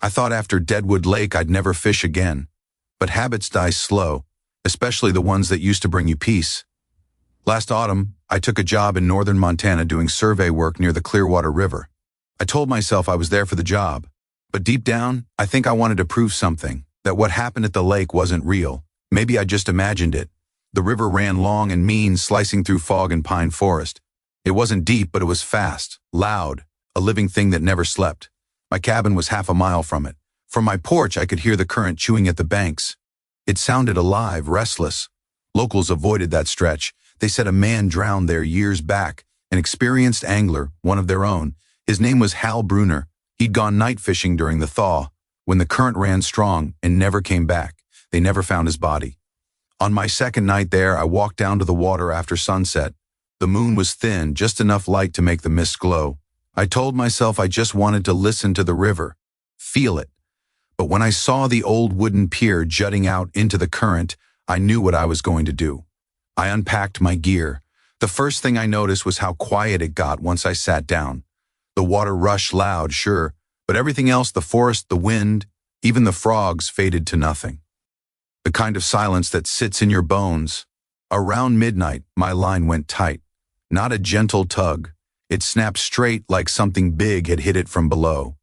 I thought after Deadwood Lake I'd never fish again. But habits die slow, especially the ones that used to bring you peace. Last autumn, I took a job in northern Montana doing survey work near the Clearwater River. I told myself I was there for the job, but deep down, I think I wanted to prove something, that what happened at the lake wasn't real. Maybe I just imagined it. The river ran long and mean, slicing through fog and pine forest. It wasn't deep, but it was fast, loud, a living thing that never slept. My cabin was half a mile from it. From my porch, I could hear the current chewing at the banks. It sounded alive, restless. Locals avoided that stretch. They said a man drowned there years back, an experienced angler, one of their own. His name was Hal Bruner. He'd gone night fishing during the thaw, when the current ran strong, and never came back. They never found his body. On my second night there, I walked down to the water after sunset. The moon was thin, just enough light to make the mist glow. I told myself I just wanted to listen to the river, feel it. But when I saw the old wooden pier jutting out into the current, I knew what I was going to do. I unpacked my gear. The first thing I noticed was how quiet it got once I sat down. The water rushed loud, sure, but everything else, the forest, the wind, even the frogs, faded to nothing. The kind of silence that sits in your bones. Around midnight, my line went tight. Not a gentle tug. It snapped straight like something big had hit it from below.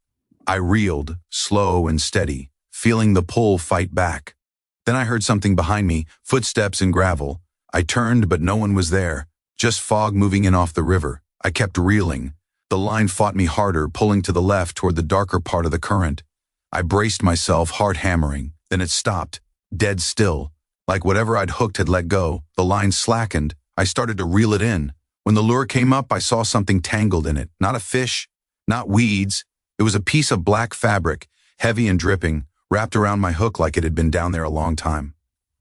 I reeled, slow and steady, feeling the pull fight back. Then I heard something behind me, footsteps in gravel. I turned, but no one was there, just fog moving in off the river. I kept reeling. The line fought me harder, pulling to the left toward the darker part of the current. I braced myself, heart hammering. Then it stopped, dead still. Like whatever I'd hooked had let go. The line slackened. I started to reel it in. When the lure came up, I saw something tangled in it. Not a fish, not weeds. It was a piece of black fabric, heavy and dripping, wrapped around my hook like it had been down there a long time.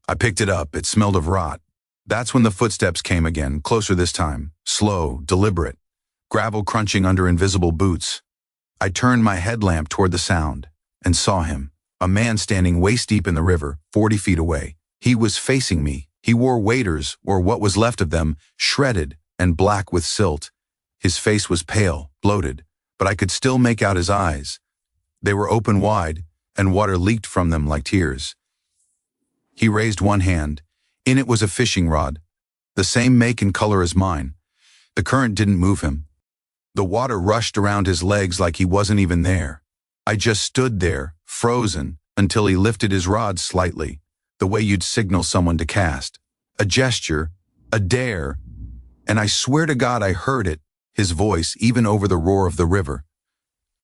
I picked it up. It smelled of rot. That's when the footsteps came again, closer this time, slow, deliberate, gravel crunching under invisible boots. I turned my headlamp toward the sound and saw him, a man standing waist-deep in the river, 40 feet away. He was facing me. He wore waders, or what was left of them, shredded and black with silt. His face was pale, bloated, but I could still make out his eyes. They were open wide, and water leaked from them like tears. He raised one hand. In it was a fishing rod, the same make and color as mine. The current didn't move him. The water rushed around his legs like he wasn't even there. I just stood there, frozen, until he lifted his rod slightly, the way you'd signal someone to cast. A gesture, a dare, and I swear to God I heard it, his voice, even over the roar of the river.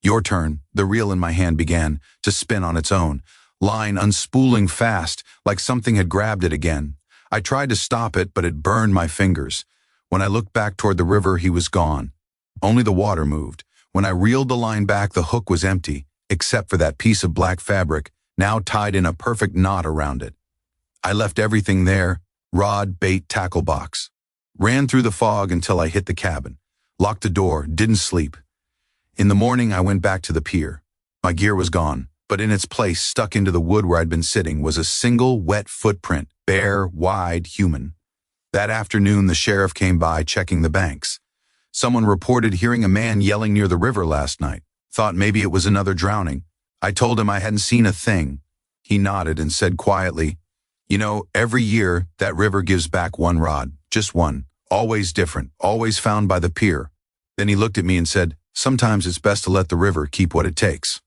Your turn. The reel in my hand began to spin on its own, line unspooling fast, like something had grabbed it again. I tried to stop it, but it burned my fingers. When I looked back toward the river, he was gone. Only the water moved. When I reeled the line back, the hook was empty, except for that piece of black fabric, now tied in a perfect knot around it. I left everything there, rod, bait, tackle box. Ran through the fog until I hit the cabin. Locked the door, didn't sleep. In the morning, I went back to the pier. My gear was gone, but in its place, stuck into the wood where I'd been sitting, was a single wet footprint, bare, wide, human. That afternoon, the sheriff came by checking the banks. Someone reported hearing a man yelling near the river last night. Thought maybe it was another drowning. I told him I hadn't seen a thing. He nodded and said quietly, "You know, every year, that river gives back one rod, just one. Always different, always found by the pier." Then he looked at me and said, "Sometimes it's best to let the river keep what it takes."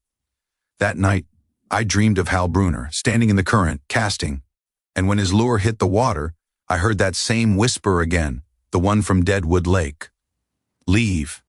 That night, I dreamed of Hal Bruner, standing in the current, casting. And when his lure hit the water, I heard that same whisper again, the one from Deadwood Lake. "Leave."